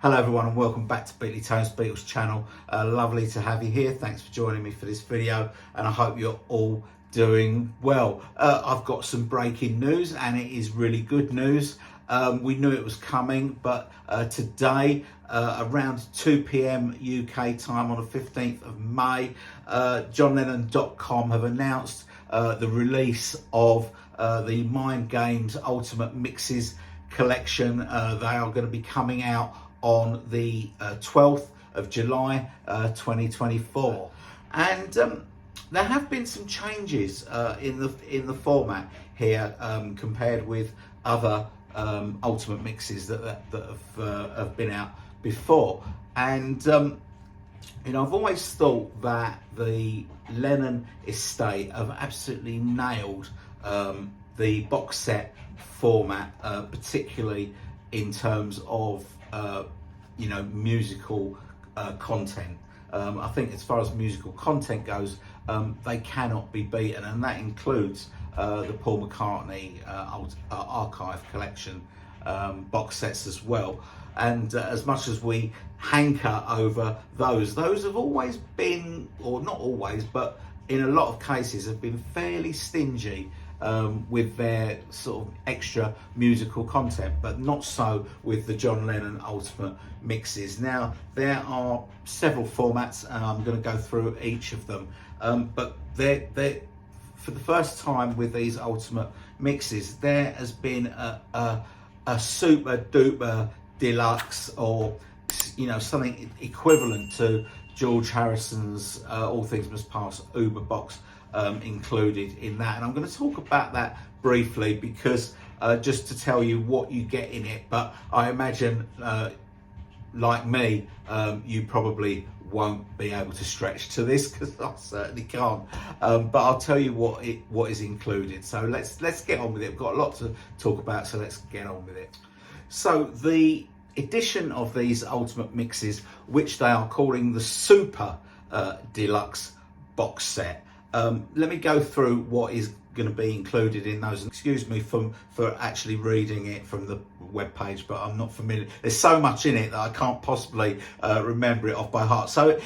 Hello everyone and welcome back to Beatley Tone's Beatles channel. Lovely to have you here. Thanks for joining me for this video and I hope you're all doing well. I've got some breaking news and it is really good news. We knew it was coming, but today around 2 p.m. UK time on the 15th of May, JohnLennon.com have announced the release of the Mind Games Ultimate Mixes collection. They are going to be coming out on the 12th of July 2024, and there have been some changes in the format here compared with other ultimate mixes that have been out before. And you know, I've always thought that the Lennon estate have absolutely nailed the box set format, particularly in terms of you know, musical content. I think as far as musical content goes, they cannot be beaten, and that includes the Paul McCartney archive collection box sets as well. And as much as we hanker over those have always been, or not always, but in a lot of cases have been fairly stingy with their sort of extra musical content, but not so with the John Lennon Ultimate Mixes. Now, there are several formats and I'm going to go through each of them, but they're for the first time with these Ultimate Mixes, there has been a super duper deluxe, or you know, something equivalent to George Harrison's All Things Must Pass Uber box included in that, and I'm going to talk about that briefly because just to tell you what you get in it. But I imagine like me, you probably won't be able to stretch to this because I certainly can't, but I'll tell you what is included. So let's get on with it. We've got a lot to talk about, so let's get on with it. So the edition of these Ultimate Mixes, which they are calling the Super Deluxe Box Set, let me go through what is going to be included in those. Excuse me for actually reading it from the web page, but I'm not familiar. There's so much in it that I can't possibly remember it off by heart. So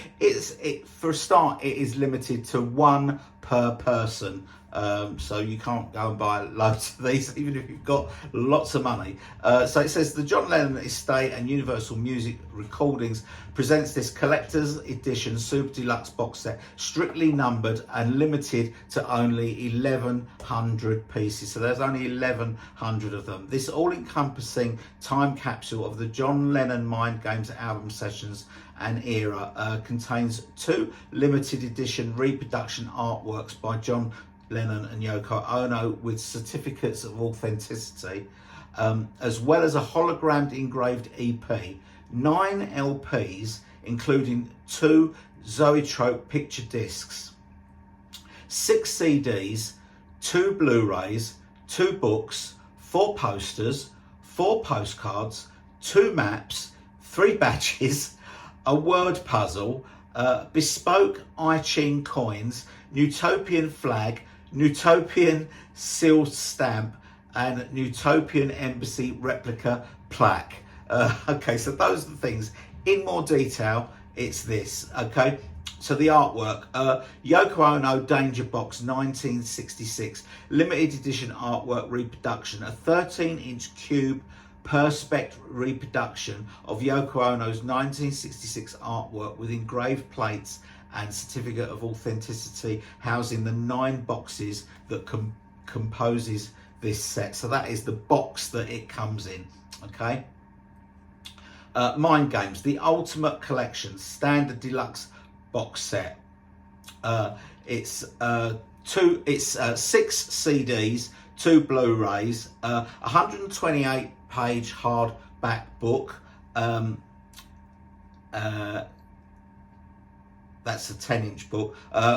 for a start, it is limited to one per person. So you can't go and buy loads of these, even if you've got lots of money. So it says the John Lennon Estate and Universal Music Recordings presents this collector's edition super deluxe box set, strictly numbered and limited to only 1,100 pieces. So there's only 1,100 of them. This all-encompassing time capsule of the John Lennon Mind Games album sessions and era contains 2 limited edition reproduction artworks by John Lennon and Yoko Ono with certificates of authenticity, as well as a hologrammed engraved EP, 9 LPs including 2 Zoetrope picture discs, 6 CDs, 2 Blu-rays, 2 books, 4 posters, 4 postcards, 2 maps, 3 badges, a word puzzle, bespoke I-Ching coins, Utopian flag, Utopian sealed stamp, and Utopian embassy replica plaque. Okay, so those are the things. In more detail, it's this. Okay, so the artwork, Yoko Ono Danger Box 1966 limited edition artwork reproduction, a 13-inch cube perspex reproduction of Yoko Ono's 1966 artwork with engraved plates and certificate of authenticity, housing the 9 boxes that composes this set. So that is the box that it comes in. Okay. Mind Games, the Ultimate Collection Standard Deluxe Box Set. It's 6 CDs, 2 Blu-rays, 128-page hardback book. That's a 10-inch book.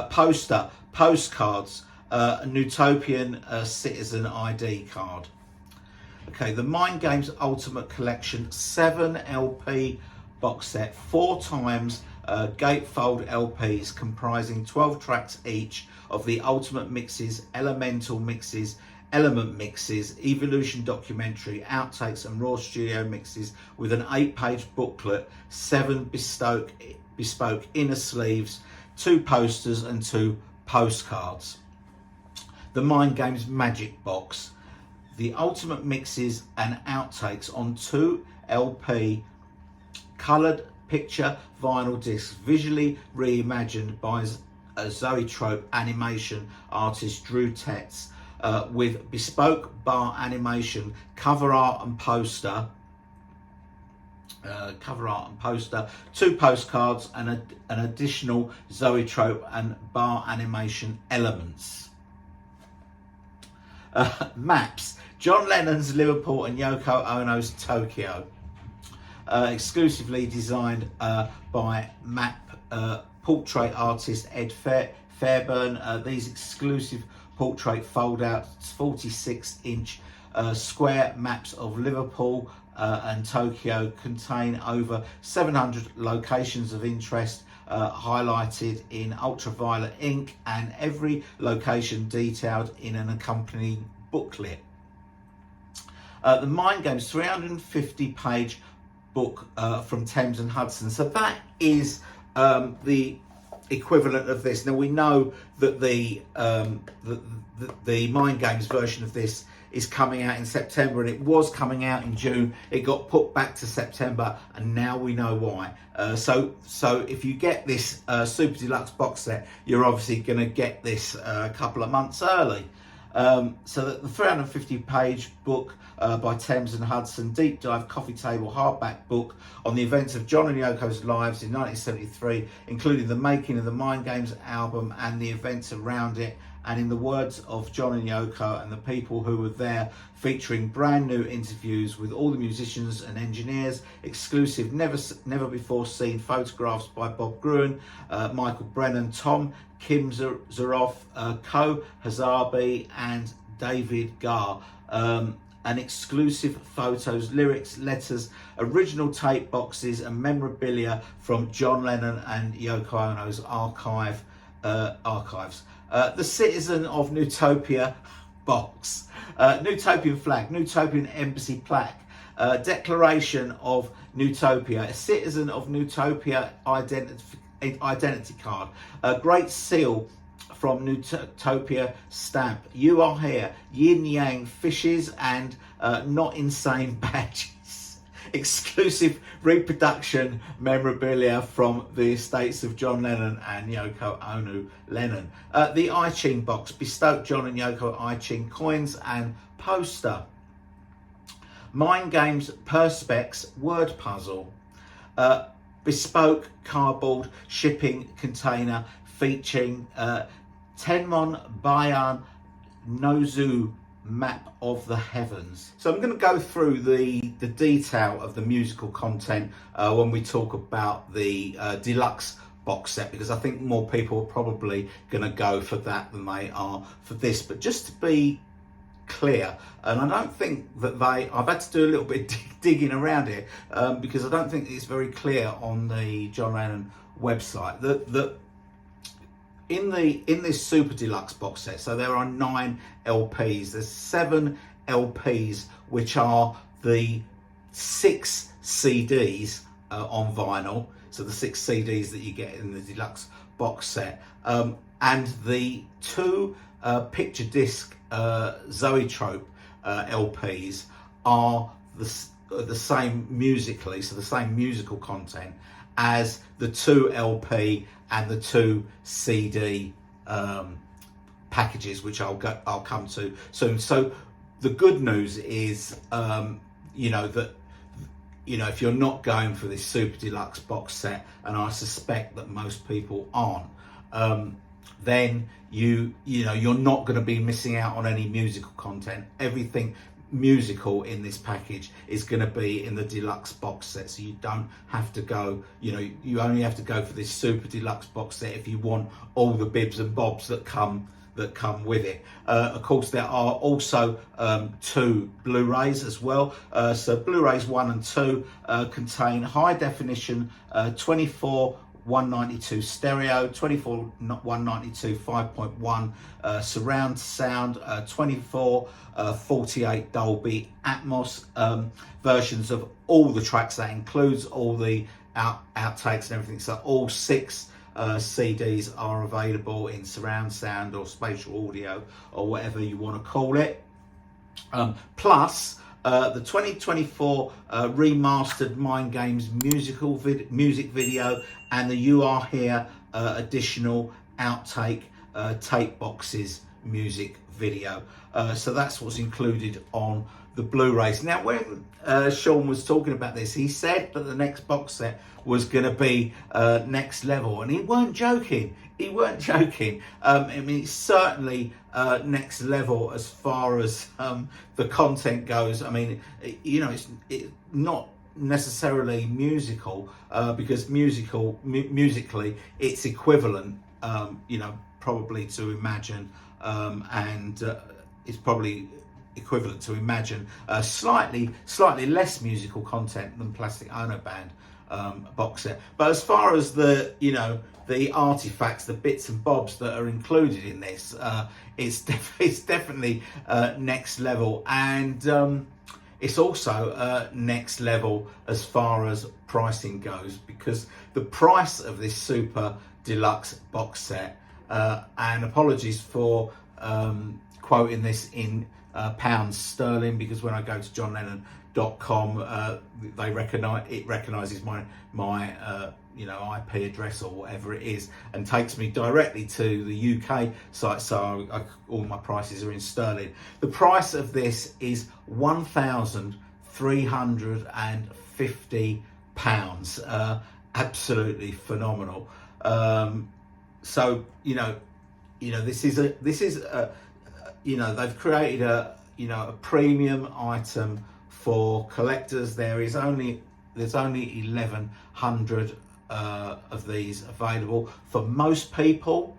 Poster, postcards, a Utopian citizen ID card. Okay, the Mind Games Ultimate Collection 7 LP box set, 4 times gatefold LPs comprising 12 tracks each of the Ultimate Mixes, Elemental Mixes, element mixes, evolution documentary, outtakes and raw studio mixes with an 8-page booklet, 7 bespoke inner sleeves, 2 posters and 2 postcards. The Mind Games Magic Box, the ultimate mixes and outtakes on 2 LP coloured picture vinyl discs, visually reimagined by Zoetrope animation artist Drew Tetz, with bespoke bar animation, cover art and poster, 2 postcards and an additional Zoetrope and bar animation elements. Maps, John Lennon's Liverpool and Yoko Ono's Tokyo, exclusively designed by map portrait artist Ed Fairburn. These exclusive portrait fold-out 46-inch square maps of Liverpool and Tokyo contain over 700 locations of interest, highlighted in ultraviolet ink, and every location detailed in an accompanying booklet. The Mind Games 350-page book from Thames and Hudson. So that is the equivalent of this. Now we know that the Mind Games version of this is coming out in September, and it was coming out in June. It got put back to September, and now we know why. So if you get this Super Deluxe box set, you're obviously going to get this a couple of months early. So that the 350-page book by Thames and Hudson, deep dive coffee table hardback book on the events of John and Yoko's lives in 1973, including the making of the Mind Games album and the events around it, and in the words of John and Yoko and the people who were there, featuring brand new interviews with all the musicians and engineers, exclusive never before seen photographs by Bob Gruen, Michael Brennan, Tom, Kim Zaroff, Ko Hazabi and David Garr. And exclusive photos, lyrics, letters, original tape boxes and memorabilia from John Lennon and Yoko Ono's archives. The Citizen of Newtopia box, Newtopian flag, Newtopian embassy plaque, Declaration of Newtopia, a Citizen of Newtopia identity card, a Great Seal from Newtopia stamp, You Are Here, Yin Yang fishes and Not Insane badges, exclusive reproduction memorabilia from the estates of John Lennon and Yoko Ono Lennon, the I Ching box, bespoke John and Yoko I Ching coins and poster, Mind Games Perspex word puzzle, bespoke cardboard shipping container featuring Tenmon Bayan Nozu map of the heavens. So I'm going to go through the detail of the musical content when we talk about the deluxe box set, because I think more people are probably going to go for that than they are for this. But just to be clear, and I don't think that I've had to do a little bit digging around here because I don't think it's very clear on the John Lennon website that in this Super Deluxe box set, so there are 9 LPs. There's 7 LPs, which are the 6 CDs on vinyl. So the 6 CDs that you get in the Deluxe box set, and the 2 picture disc Zoetrope LPs are the same musically, so the same musical content as the 2 LP and the 2 CD packages, which I'll come to soon. So the good news is, that if you're not going for this Super Deluxe box set, and I suspect that most people aren't, then you're not going to be missing out on any musical content. Everything musical in this package is going to be in the deluxe box set, so you don't have to go, you only have to go for this Super Deluxe box set if you want all the bibs and bobs that come with it. Of course, there are also 2 Blu-rays as well. So Blu-rays 1 and 2 contain high definition 24 192 stereo, 24 192 5.1 surround sound, 24 48 Dolby Atmos versions of all the tracks. That includes all the outtakes and everything. So all 6 CDs are available in surround sound or spatial audio or whatever you want to call it. Plus the 2024 remastered Mind Games music video and the You Are Here additional outtake tape boxes music video. So that's what's included on the Blu-rays. Now, when Sean was talking about this, he said that the next box set was going to be next level, and he weren't joking. He weren't joking. I mean, it's certainly next level as far as the content goes. I mean, you know, it's not necessarily musical because musically it's equivalent, you know, probably to Imagine, and it's probably equivalent to Imagine, slightly less musical content than Plastic Ono Band box set. But as far as the, you know, the artifacts, the bits and bobs that are included in this, it's definitely next level, and it's also next level as far as pricing goes, because the price of this super deluxe box set, and apologies for quoting this in pounds sterling, because when I go to johnlennon.com, they recognizes my you know, IP address or whatever it is, and takes me directly to the UK site, so all my prices are in sterling. The price of this is £1,350. Absolutely phenomenal. So you know, this is a you know, they've created a premium item for collectors. There's only 1,100 of these available. For most people,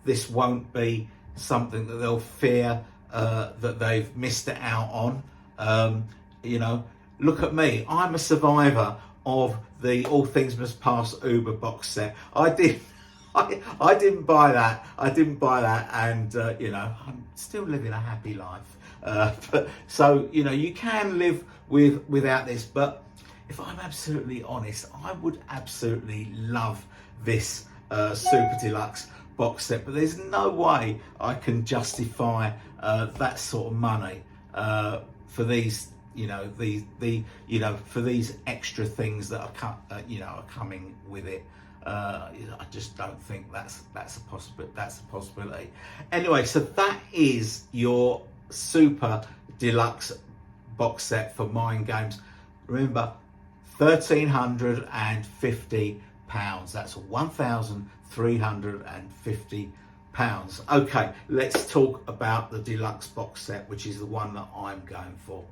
this won't be something that they'll fear that they've missed it out on. You know, look at me. I'm a survivor of the All Things Must Pass Uber box set. I didn't buy that. And you know, I'm still living a happy life. But so, you know, you can live without this. But if I'm absolutely honest, I would absolutely love this super deluxe box set. But there's no way I can justify that sort of money for these, you know, for these extra things that are coming with it. I just don't think that's a possibility. Anyway, so that is your super deluxe box set for Mind Games. Remember, £1,350. That's £1,350. Okay, let's talk about the deluxe box set, which is the one that I'm going for.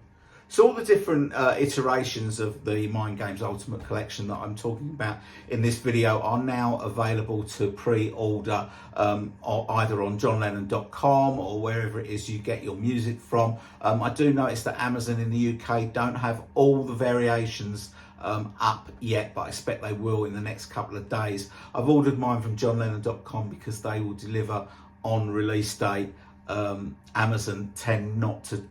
So all the different iterations of the Mind Games Ultimate Collection that I'm talking about in this video are now available to pre-order either on johnlennon.com or wherever it is you get your music from. I do notice that Amazon in the UK don't have all the variations up yet, but I expect they will in the next couple of days. I've ordered mine from johnlennon.com because they will deliver on release date. Amazon tend not to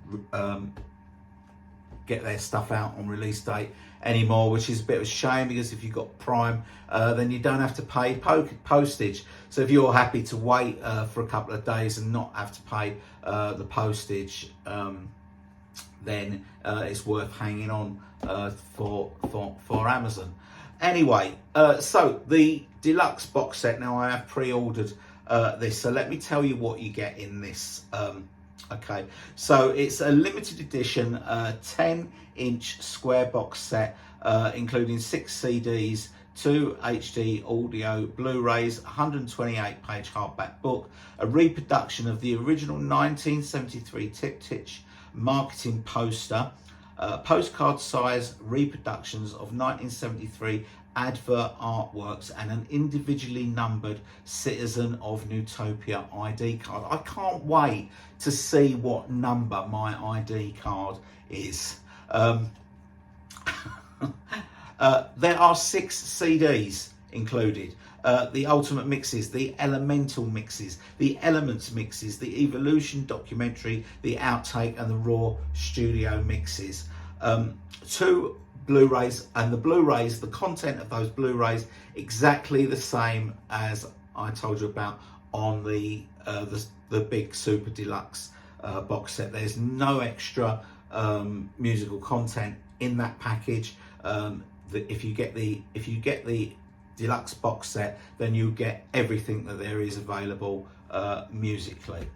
get their stuff out on release date anymore, which is a bit of a shame, because if you've got Prime, then you don't have to pay postage. So if you're happy to wait for a couple of days and not have to pay the postage, then it's worth hanging on for Amazon. Anyway, so the deluxe box set, now I have pre-ordered this, so let me tell you what you get in this. Okay, so it's a limited edition 10-inch square box set, including 6 CDs, 2 HD audio Blu-rays, 128-page hardback book, a reproduction of the original 1973 Tip-Titch marketing poster, postcard-size reproductions of 1973 advert artworks, and an individually numbered Citizen of Newtopia ID card. I can't wait to see what number my ID card is. There are 6 CDs included. The ultimate mixes, the elemental mixes, the elements mixes, the evolution documentary, the outtake, and the raw studio mixes. 2 Blu-rays, and the Blu-rays, the content of those Blu-rays, exactly the same as I told you about on the big super deluxe box set. There's no extra musical content in that package. If you get the deluxe box set, then you get everything that there is available musically.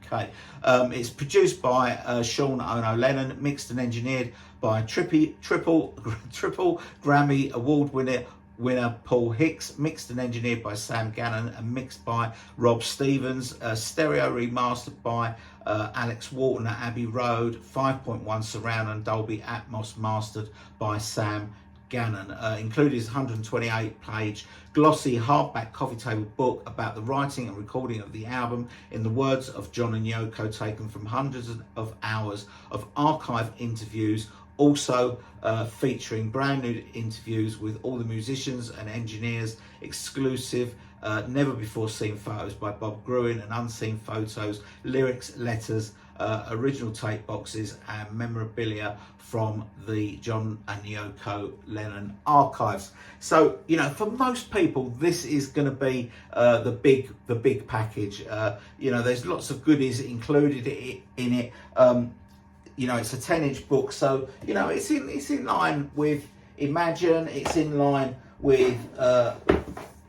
Okay, it's produced by Sean Ono Lennon, mixed and engineered by triple Grammy award winner Paul Hicks, mixed and engineered by Sam Gannon, and mixed by Rob Stevens, stereo remastered by Alex Walton at Abbey Road, 5.1 surround and Dolby Atmos mastered by Sam Gannon. Included is 128-page glossy hardback coffee table book about the writing and recording of the album, in the words of John and Yoko, taken from hundreds of hours of archive interviews, also featuring brand new interviews with all the musicians and engineers, exclusive never before seen photos by Bob Gruen and unseen photos, lyrics, letters, original tape boxes and memorabilia from the John and Yoko Lennon archives. So, you know, for most people, this is going to be the big package. You know, there's lots of goodies included in it. You know, it's a 10-inch book, so you know it's in line with Imagine. It's in line with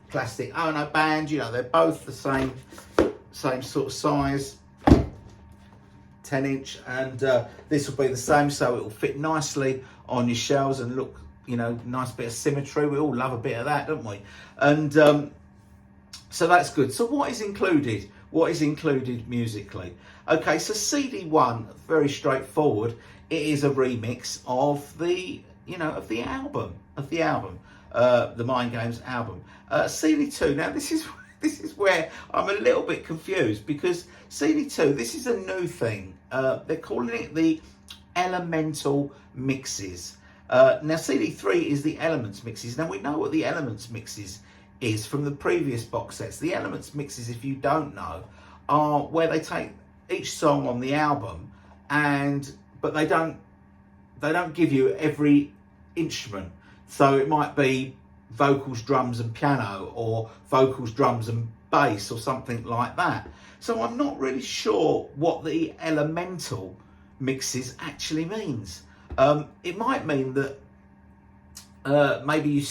Plastic Ono Band. You know, they're both the same sort of size, 10-inch, and this will be the same, so it will fit nicely on your shelves and look, you know, nice bit of symmetry. We all love a bit of that, don't we? And so that's good. So what is included? What is included musically? Okay, so CD1, very straightforward. It is a remix of the album, the Mind Games album. CD2. Now this is where I'm a little bit confused, because CD2, this is a new thing. They're calling it the Elemental Mixes. Now CD3 is the Elements Mixes. Now we know what the Elements Mixes is from the previous box sets. The Elements Mixes, if you don't know, are where they take each song on the album but they don't give you every instrument. So it might be vocals, drums and piano, or vocals, drums and bass, or something like that. So I'm not really sure what the elemental mixes actually means. It might mean that maybe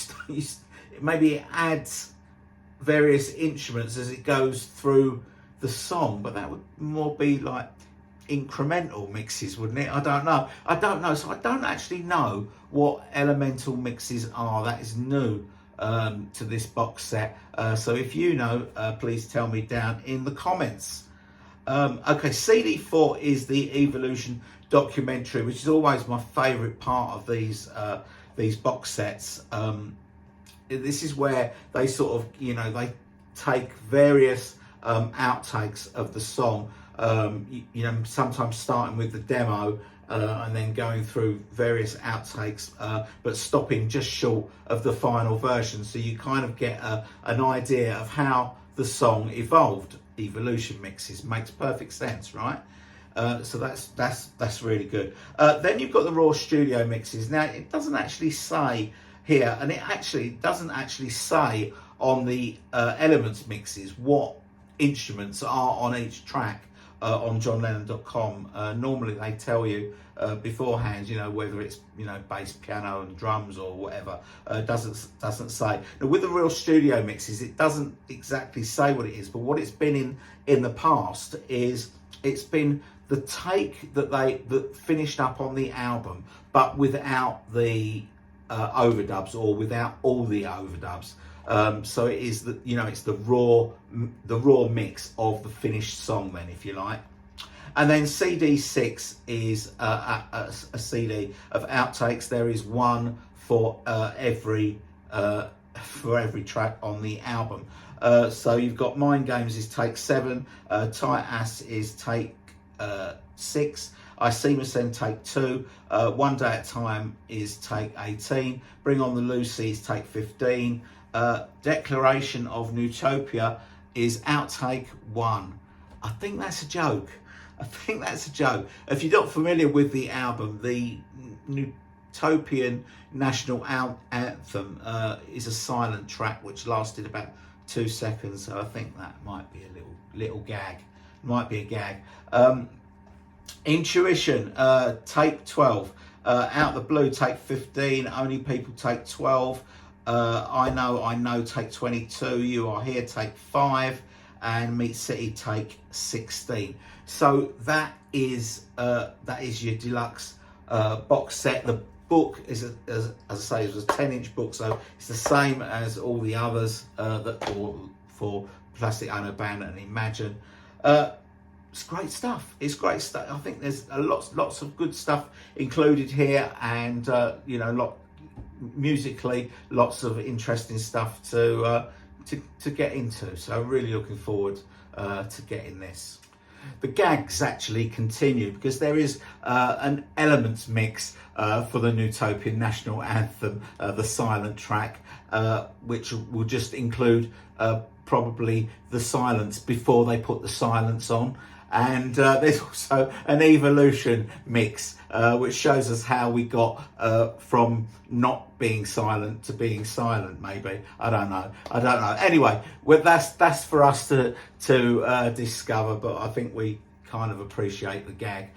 maybe it adds various instruments as it goes through the song, but that would more be like incremental mixes, wouldn't it? I don't know. So I don't actually know what elemental mixes are. That is new to this box set. So if you know, please tell me down in the comments. Okay, CD4 is the Evolution documentary, which is always my favourite part of these box sets. This is where they sort of, you know, they take various outtakes of the song, you know, sometimes starting with the demo and then going through various outtakes, but stopping just short of the final version, so you kind of get an idea of how the song evolved. Evolution mixes makes perfect sense, right? So that's really good. Then you've got the raw studio mixes. Now it doesn't actually say here, and it actually doesn't actually say on the Elements mixes what instruments are on each track on johnlennon.com. Normally they tell you beforehand, you know, whether it's, you know, bass, piano and drums or whatever. Doesn't say. Now with the real studio mixes, it doesn't exactly say what it is, but what it's been in the past is it's been the take that finished up on the album, but without the overdubs, or without all the overdubs. So it is the, you know, it's the raw mix of the finished song then, if you like. And then CD6 is a CD of outtakes. There is one for every track on the album. So you've got Mind Games is take 7, Tight Ass is take 6, I See Me Send take 2, One Day at a Time is take 18, Bring On the Lucy is take 15, Declaration of Newtopia is outtake 1. I think that's a joke. I think that's a joke. If you're not familiar with the album, the Newtopian national anthem is a silent track which lasted about 2 seconds. So I think that might be a little gag. Might be a gag. Intuition, take 12. Out the Blue, take 15. Only People, take 12. I know, take 22. You Are Here, take 5. And Meat City, take 16. So that is your deluxe box set. The book is, as I say, it was a 10-inch book, so it's the same as all the others for Plastic Ono Band and Imagine. It's great stuff. It's great stuff. I think there's lots of good stuff included here, and musically, lots of interesting stuff to get into. So I'm really looking forward to getting this. The gags actually continue because there is an elements mix for the Newtopian national anthem, the silent track, which will just include probably the silence before they put the silence on. And there's also an evolution mix, which shows us how we got from not being silent to being silent. Maybe I don't know. Anyway, well, that's for us to discover. But I think we kind of appreciate the gag.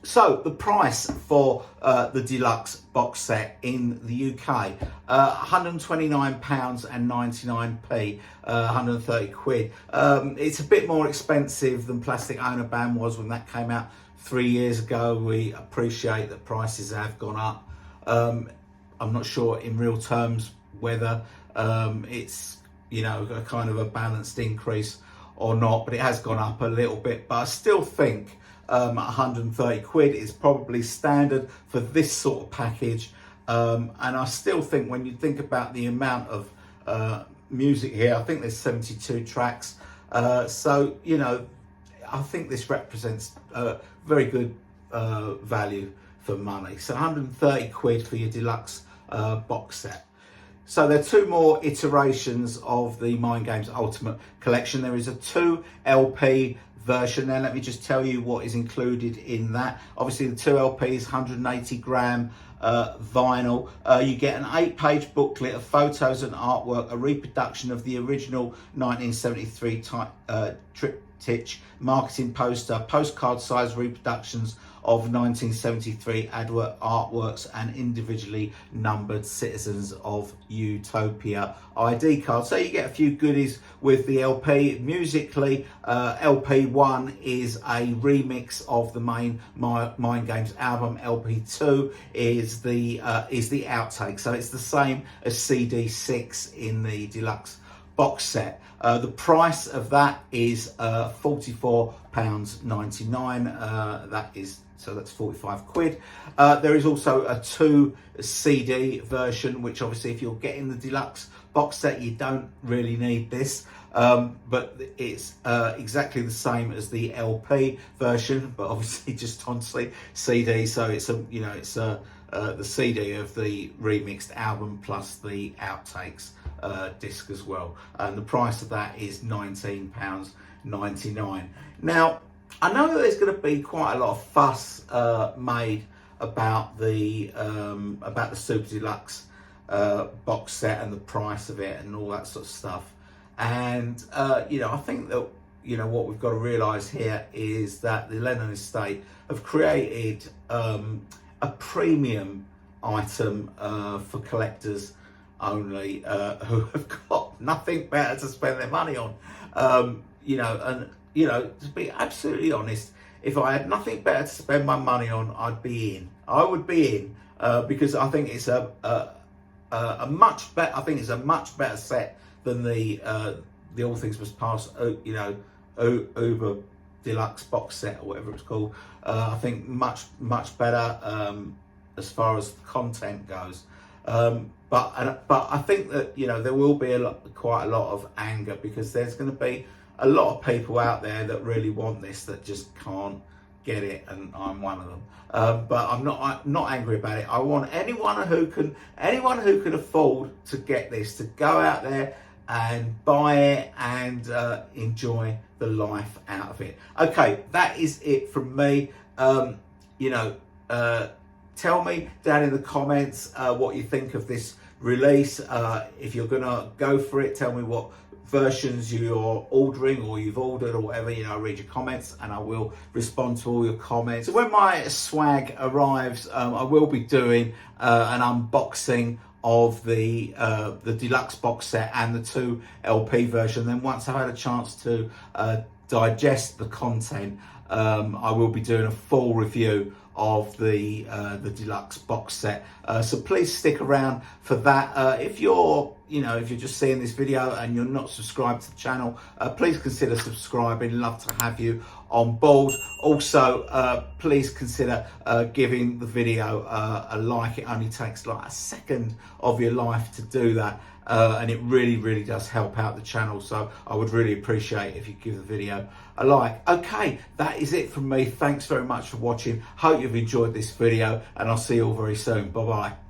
So the price for the deluxe box set in the UK, £129.99, 130 quid. It's a bit more expensive than Plastic Ono Band was when that came out 3 years ago. We appreciate that prices have gone up. I'm not sure in real terms whether it's a kind of a balanced increase or not, but it has gone up a little bit. But I still think 130 quid is probably standard for this sort of package, and I still think when you think about the amount of music here, I think there's 72 tracks, so I think this represents very good value for money. So 130 quid for your deluxe box set. So there are 2 more iterations of the Mind Games Ultimate Collection. There is a 2 LP version. Now let me just tell you what is included in that. Obviously the 2 LPs, 180 gram vinyl. You get an 8-page booklet of photos and artwork, a reproduction of the original 1973 triptych marketing poster, postcard size reproductions of 1973 advert artworks, and individually numbered Citizens of Utopia ID cards. So you get a few goodies with the LP. Musically, LP 1 is a remix of the main Mind Games album. LP 2 is the outtake. So it's the same as CD 6 in the deluxe box set. The price of that is £44.99. So that's 45 quid. There is also a 2 CD version, which obviously if you're getting the deluxe box set, you don't really need this. But it's exactly the same as the LP version, but obviously just on CD. So it's the CD of the remixed album plus the outtakes disc as well. And the price of that is £19.99. Now, I know that there's going to be quite a lot of fuss made about the Super Deluxe box set and the price of it and all that sort of stuff. And I think that what we've got to realise here is that the Lennon estate have created a premium item for collectors only, who have got nothing better to spend their money on. To be absolutely honest, if I had nothing better to spend my money on, I'd be in. I would be in because I think it's a much better. I think it's a much better set than the All Things Must Pass. Uber Deluxe box set or whatever it's called. I think much better as far as content goes. But I think that there will be quite a lot of anger because there's going to be a lot of people out there that really want this that just can't get it, and I'm one of them. But I'm not angry about it. I want anyone who can afford to get this to go out there and buy it and enjoy the life out of it. Okay, that is it from me. Tell me down in the comments what you think of this release. If you're gonna go for it, tell me what versions you're ordering or you've ordered or whatever. I read your comments and I will respond to all your comments. So when my swag arrives, I will be doing an unboxing of the deluxe box set and the 2 LP version. Then once I've had a chance to digest the content, I will be doing a full review of the deluxe box set. So please stick around for that. If you're just seeing this video and you're not subscribed to the channel, please consider subscribing. Love to have you on board. Also, please consider giving the video a like. It only takes like a second of your life to do that. And it really does help out the channel, so I would really appreciate if you give the video a like. Okay, that is it from me. Thanks very much for watching. Hope you've enjoyed this video, and I'll see you all very soon. Bye bye.